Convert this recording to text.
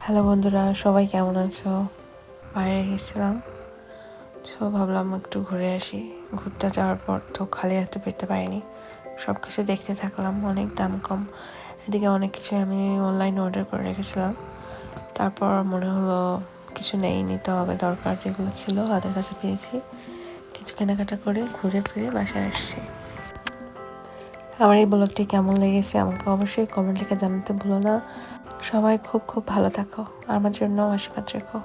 Hello বন্ধুরা, সবাই কেমন আছো? বাইরে গেছিলাম, ভাবলাম একটু ঘুরে আসি। ঘুরতে যাওয়ার পর তো খালি হাতে ফিরতে পারিনি, সব কিছু দেখতে থাকলাম। অনেক দাম কম, এদিকে অনেক কিছু আমি অনলাইন অর্ডার করে রেখেছিলাম। তারপর মনে হলো কিছু নেই, নিতে হবে। দরকার যেগুলো ছিল হাতের কাছে পেয়েছি, কিছু কেনাকাটা করে ঘুরে ফিরে বাসায় আসছি। আমার এই ব্লগটি কেমন লেগেছে আমাকে অবশ্যই কমেন্ট লিখে জানাতে ভুলো না। সবাই খুব খুব ভালো থাকো, আমার জন্য আশীর্বাদ রেখো।